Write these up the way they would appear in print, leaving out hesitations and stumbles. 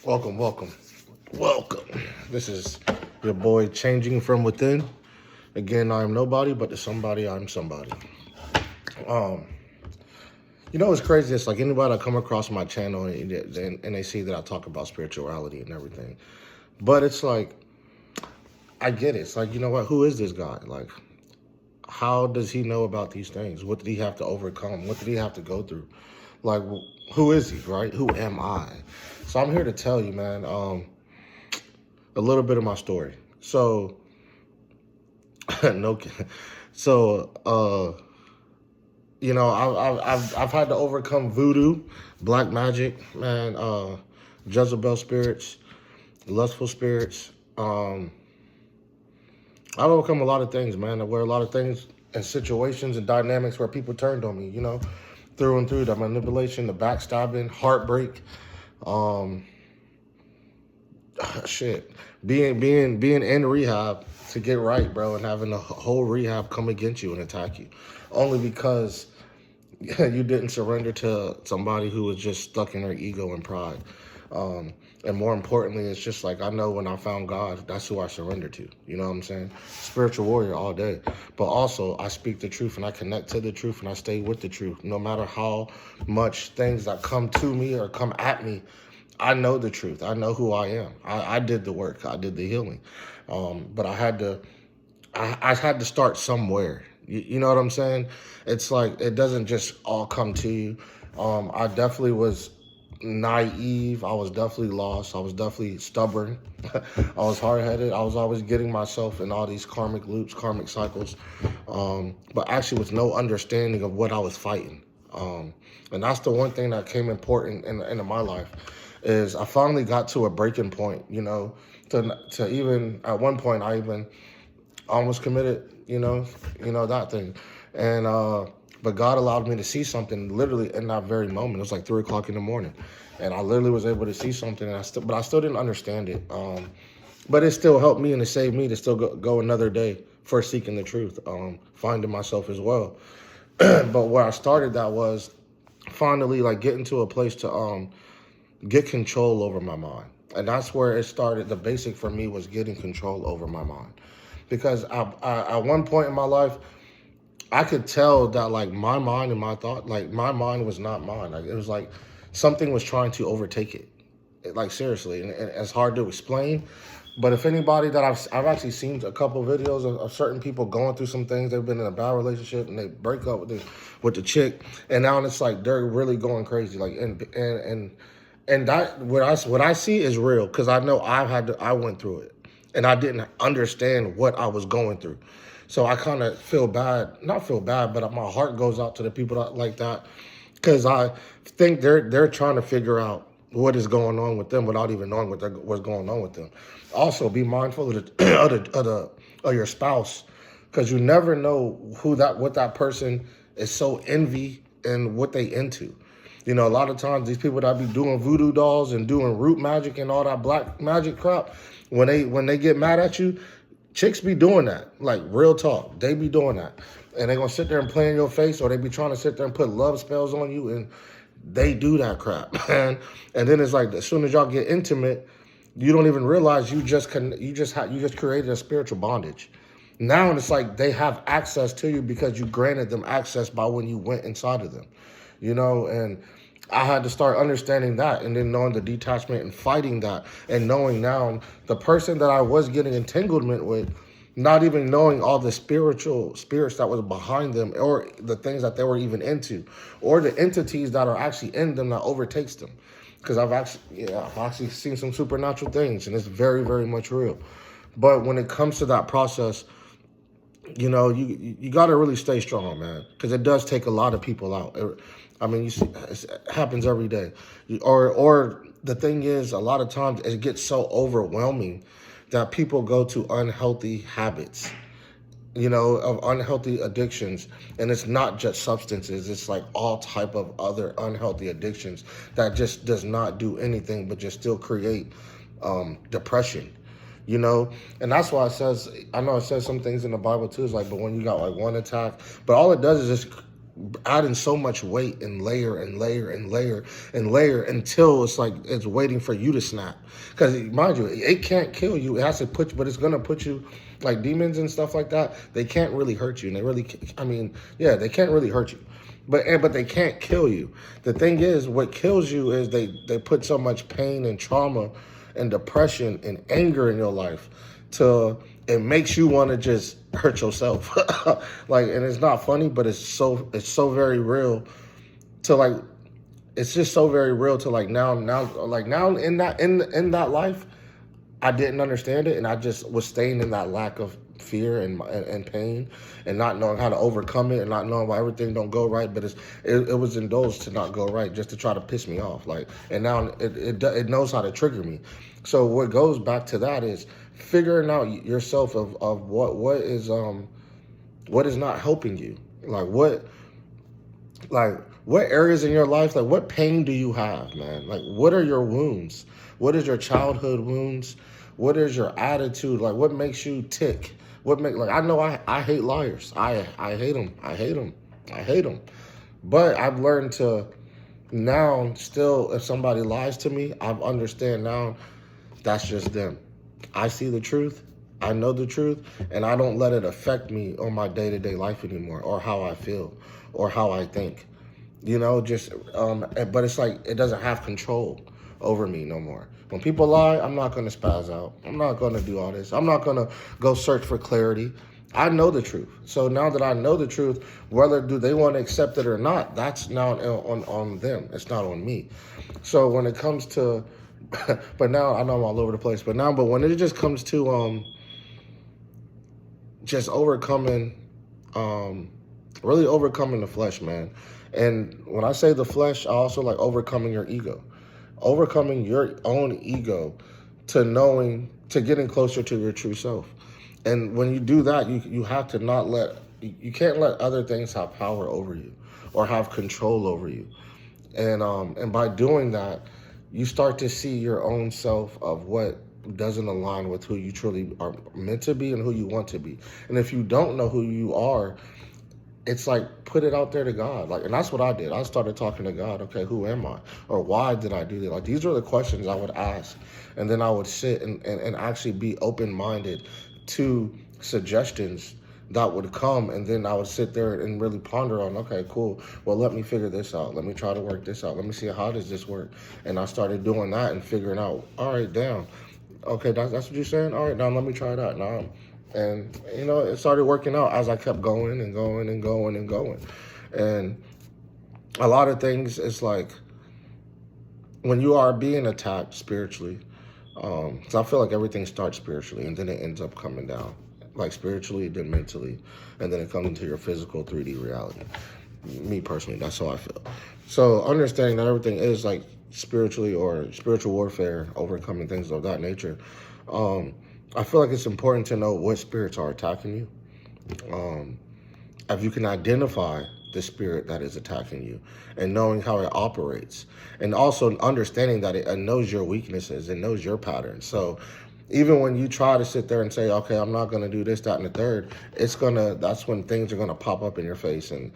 Welcome, welcome, welcome. This is your boy Changing from Within. Again, I am nobody, but to somebody, I'm somebody. Um, it's crazy. It's like anybody that come across my channel and they see that I talk about spirituality and everything. But it's like, I get it. It's like, you know what? Who is this guy? Like, how does he know about these things? What did he have to overcome? What did he have to go through? Like, who is he, right? Who am I? So I'm here to tell you, man, a little bit of my story. So, no, so, I've had to overcome voodoo, black magic, man, Jezebel spirits, lustful spirits. I've overcome a lot of things, man. Where a lot of things and situations and dynamics where people turned on me, through and through. The manipulation, the backstabbing, heartbreak, um, shit, being in rehab to get right, bro, and having the whole rehab come against you and attack you, only because you didn't surrender to somebody who was just stuck in their ego and pride. And more importantly, it's just like, I know when I found God, that's who I surrender to. You know what I'm saying? Spiritual warrior all day. But also, I speak the truth and I connect to the truth and I stay with the truth. No matter how much things that come to me or come at me, I know the truth. I know who I am. I did the work. I did the healing. But I had to start somewhere. You know what I'm saying? It's like, it doesn't just all come to you. I definitely was naive. I was definitely lost. I was definitely stubborn. I was hard-headed. I was always getting myself in all these karmic loops, karmic cycles, but actually with no understanding of what I was fighting. And that's the one thing that came important into my life, is I finally got to a breaking point, to even, at one point, I even almost committed, that thing. And, but God allowed me to see something literally in that very moment. It was like 3 o'clock in the morning. And I literally was able to see something, and but I still didn't understand it. But it still helped me and it saved me to still go another day for seeking the truth, finding myself as well. But where I started that was finally like getting to a place to get control over my mind. And that's where it started. The basic for me was getting control over my mind. Because at one point in my life, I could tell that like my mind and my thought, like my mind was not mine. Like it was like something was trying to overtake it. Like seriously, and it's hard to explain. But if anybody that I've actually seen a couple of videos of certain people going through some things, they've been in a bad relationship and they break up with the chick, and now it's like they're really going crazy. Like and that what I see is real, because I know I went through it and I didn't understand what I was going through. So I kind of feel bad, not feel bad, but my heart goes out to the people that like that, because I think they're trying to figure out what is going on with them without even knowing what's going on with them. Also, be mindful of of your spouse, because you never know what that person is so envy and what they into. A lot of times these people that be doing voodoo dolls and doing root magic and all that black magic crap, when they get mad at you, chicks be doing that, like real talk. They be doing that. And they gonna sit there and play in your face, or they be trying to sit there and put love spells on you, and they do that crap, man. And then it's like, as soon as y'all get intimate, you don't even realize you just created a spiritual bondage. Now it's like they have access to you because you granted them access by when you went inside of them, and I had to start understanding that, and then knowing the detachment and fighting that, and knowing now the person that I was getting entanglement with, not even knowing all the spirits that was behind them, or the things that they were even into, or the entities that are actually in them that overtakes them. Because I've actually seen some supernatural things, and it's very, very much real. But when it comes to that process, you got to really stay strong, man, because it does take a lot of people out. You see, it happens every day. Or the thing is, a lot of times it gets so overwhelming that people go to unhealthy habits, of unhealthy addictions. And it's not just substances. It's like all type of other unhealthy addictions that just does not do anything but just still create depression. And that's why I know it says some things in the Bible too. It's like, but when you got like one attack, but all it does is just adding so much weight and layer and layer and layer and layer until it's like it's waiting for you to snap. Because mind you, it can't kill you. It has to put you, but it's gonna put you, like demons and stuff like that. They can't really hurt you, and they really, I mean, yeah, they can't really hurt you, but they can't kill you. The thing is, what kills you is they put so much pain and trauma and depression and anger in your life to it makes you want to just hurt yourself. Like, and it's not funny, but it's so very real to like, it's just so very real to like now in that life, I didn't understand it, and I just was staying in that lack of fear and pain, and not knowing how to overcome it, and not knowing why everything don't go right. But it was indulged to not go right, just to try to piss me off. Like, and now it knows how to trigger me. So what goes back to that is figuring out yourself of what is not helping you. Like what areas in your life, like what pain do you have, man? Like what are your wounds? What is your childhood wounds? What is your attitude? Like what makes you tick? Like I know I hate liars. I hate them. I hate them. I hate them. But I've learned to now still, if somebody lies to me, I understand now that's just them. I see the truth. I know the truth, and I don't let it affect me on my day-to-day life anymore, or how I feel, or how I think. You know, just but it's like it doesn't have control over me no more. When people lie, I'm not going to spaz out. I'm not going to do all this. I'm not going to go search for clarity. I know the truth. So now that I know the truth, whether do they want to accept it or not, that's now on them. It's not on me. So when it comes to but now I know I'm all over the place. But when it just comes to just overcoming, really overcoming the flesh, man. And when I say the flesh, I also like overcoming your ego, overcoming your own ego to getting closer to your true self. And when you do that, you have to not you can't let other things have power over you or have control over you. And by doing that, you start to see your own self of what doesn't align with who you truly are meant to be and who you want to be. And if you don't know who you are, it's like put it out there to God. Like, and that's what I did. I started talking to God. Okay, who am I? Or why did I do that? Like, these are the questions I would ask. And then I would sit and actually be open-minded to suggestions that would come, and then I would sit there and really ponder on, okay, cool, well, let me figure this out. Let me try to work this out. Let me see, how does this work? And I started doing that and figuring out, all right, damn, okay, that's what you're saying? All right, now let me try that now. And, you know, it started working out as I kept going and going and going and going. And a lot of things, it's like, when you are being attacked spiritually, so I feel like everything starts spiritually, and then it ends up coming down. Like spiritually, then mentally, and then it comes into your physical 3D reality. Me personally, that's how I feel. So understanding that everything is like spiritually or spiritual warfare, overcoming things of that nature, I feel like it's important to know what spirits are attacking you. If you can identify the spirit that is attacking you and knowing how it operates, and also understanding that it knows your weaknesses and knows your patterns. So even when you try to sit there and say, okay, I'm not going to do this, that, and the third, that's when things are going to pop up in your face, and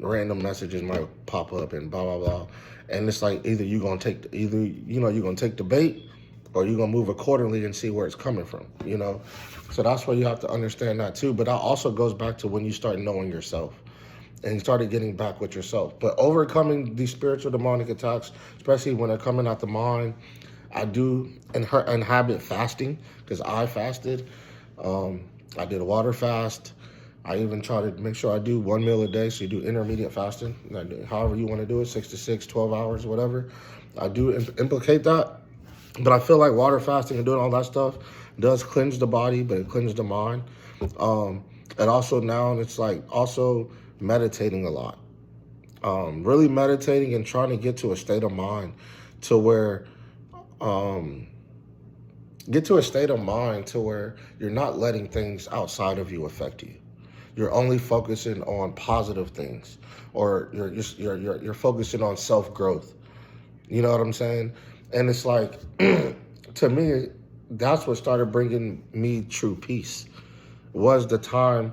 random messages might pop up and blah, blah, blah. And it's like you're going to take the bait, or you're going to move accordingly and see where it's coming from, you know? So that's why you have to understand that too. But that also goes back to when you start knowing yourself and you started getting back with yourself. But overcoming these spiritual demonic attacks, especially when they're coming out the mind, I do inhabit fasting, because I fasted. I did a water fast. I even try to make sure I do 1 meal a day. So you do intermediate fasting, however you want to do it, 6 to 6, 12 hours, whatever. I do implicate that. But I feel like water fasting and doing all that stuff does cleanse the body, but it cleanses the mind. And also now it's like also meditating a lot. Really meditating and trying to get to a state of mind to where you're not letting things outside of you affect you. You're only focusing on positive things, or you're focusing on self-growth. You know what I'm saying? And it's like, to me, that's what started bringing me true peace, was the time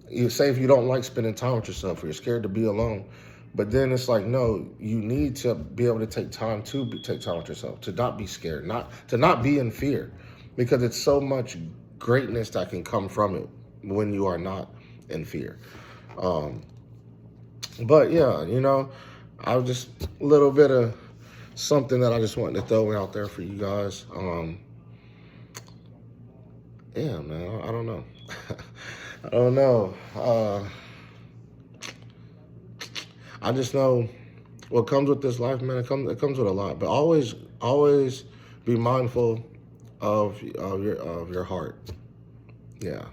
You say if you don't like spending time with yourself, or you're scared to be alone, but then it's like, no, you need to be able to take time take time with yourself, to not be scared, not be in fear, because it's so much greatness that can come from it when you are not in fear. Um, but yeah, I was just a little bit of something that I just wanted to throw out there for you guys. Yeah, man, I don't know. I don't know. I just know what comes with this life, man. It comes with a lot, but always be mindful of your heart. Yeah,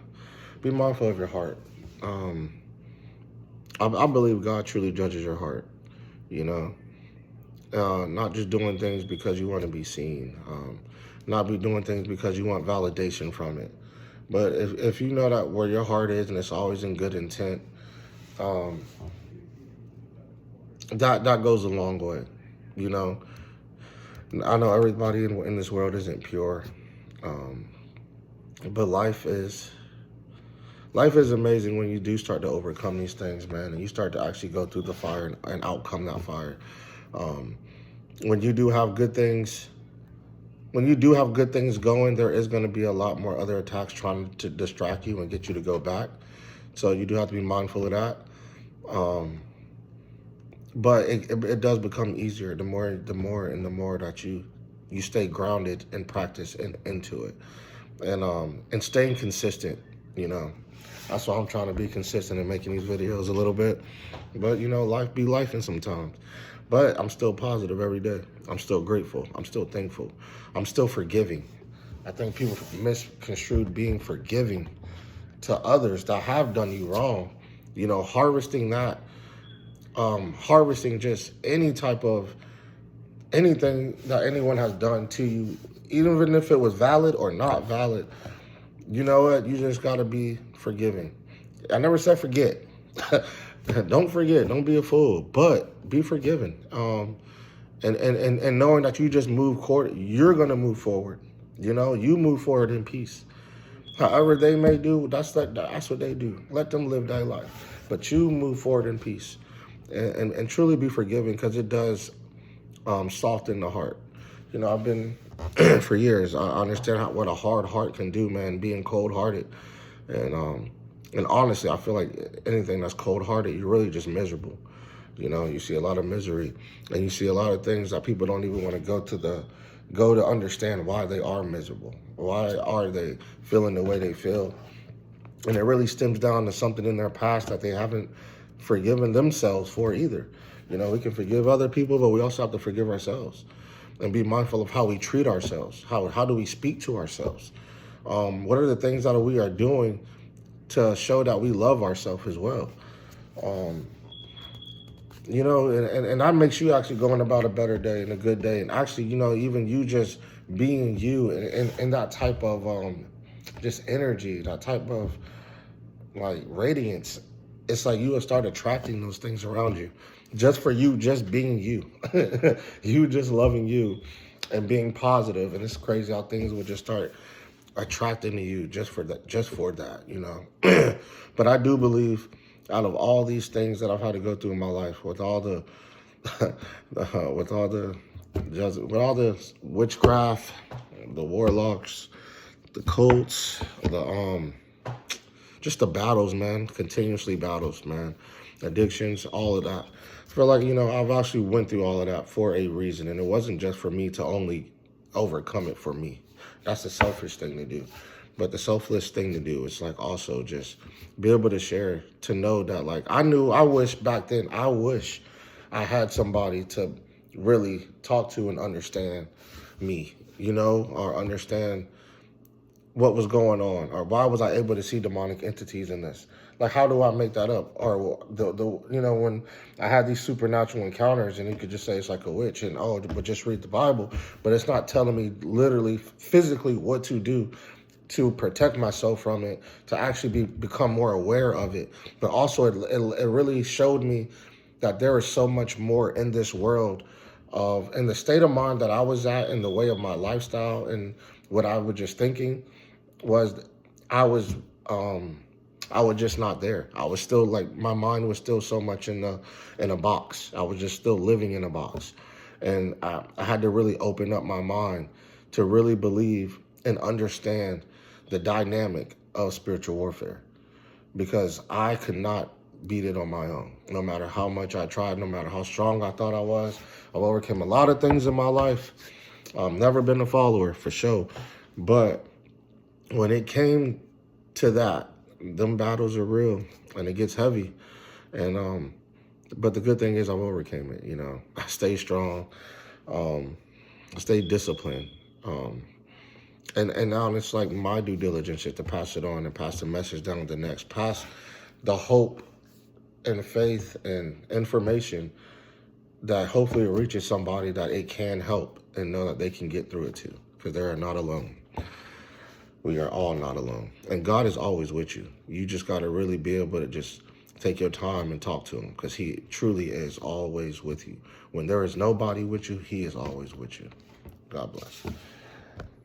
be mindful of your heart. Um, I believe God truly judges your heart. You know, not just doing things because you want to be seen. Not be doing things because you want validation from it. But if you know that where your heart is and it's always in good intent, um, that goes a long way. You know, I know everybody in this world isn't pure, um, but life is amazing when you do start to overcome these things, man, and you start to actually go through the fire and outcome that fire. Um, when you do have good things, when you do have good things going, there is going to be a lot more other attacks trying to distract you and get you to go back. So you do have to be mindful of that. Um, but it does become easier the more that you stay grounded and practice into it, and staying consistent. You know, that's why I'm trying to be consistent and making these videos a little bit. But life be lifing sometimes. But I'm still positive every day. I'm still grateful. I'm still thankful. I'm still forgiving. I think people misconstrued being forgiving to others that have done you wrong. Harvesting that, harvesting just any type of anything that anyone has done to you, even if it was valid or not valid. You know what? You just got to be forgiving. I never said forget. Don't forget. Don't be a fool. But be forgiven. And knowing that you just you're gonna move forward. You move forward in peace. However they may do, that's what they do. Let them live their life. But you move forward in peace, and truly be forgiving, because it does soften the heart. I've been for years. I understand what a hard heart can do, man. Being cold hearted, and honestly, I feel like anything that's cold hearted, you're really just miserable. You see a lot of misery, and you see a lot of things that people don't even want to go to understand why they are miserable. Why are they feeling the way they feel? And it really stems down to something in their past that they haven't forgiven themselves for either. We can forgive other people, but we also have to forgive ourselves and be mindful of how we treat ourselves. How do we speak to ourselves? What are the things that we are doing to show that we love ourselves as well? Um, and that makes you actually going about a better day and a good day. And actually, even you just being you, and that type of just energy, that type of like radiance, it's like you will start attracting those things around you just for you, just being you. You just loving you and being positive. And it's crazy how things would just start attracting to you just for that. But I do believe, out of all these things that I've had to go through in my life, with all the with all the witchcraft, the warlocks, the cults, just the battles, man, continuously battles, man, addictions, all of that. I feel like, I've actually went through all of that for a reason, and it wasn't just for me to only overcome it for me. That's the selfish thing to do. But the selfless thing to do is like also just be able to share, to know that like I wish back then, I wish I had somebody to really talk to and understand me, or understand what was going on, or why was I able to see demonic entities in this? Like, how do I make that up? Or when I had these supernatural encounters, and you could just say it's like a witch, and but just read the Bible, but it's not telling me literally, physically what to do to protect myself from it, to actually become more aware of it. But also, it really showed me that there is so much more in this world, in the state of mind that I was at, in the way of my lifestyle, and what I was just thinking was I was I was just not there. I was still like, my mind was still so much in a box. I was just still living in a box. And I had to really open up my mind to really believe and understand the dynamic of spiritual warfare, because I could not beat it on my own. No matter how much I tried, no matter how strong I thought I was, I've overcome a lot of things in my life. Never been a follower for sure. But when it came to that, them battles are real and it gets heavy. And but the good thing is I've overcame it, you know. I stay strong, I stay disciplined. And now it's like my due diligence is to pass it on and pass the message down to the next. Pass the hope and faith and information that hopefully it reaches somebody that it can help and know that they can get through it too, because they are not alone. We are all not alone. And God is always with you. You just got to really be able to just take your time and talk to him, because he truly is always with you. When there is nobody with you, he is always with you. God bless.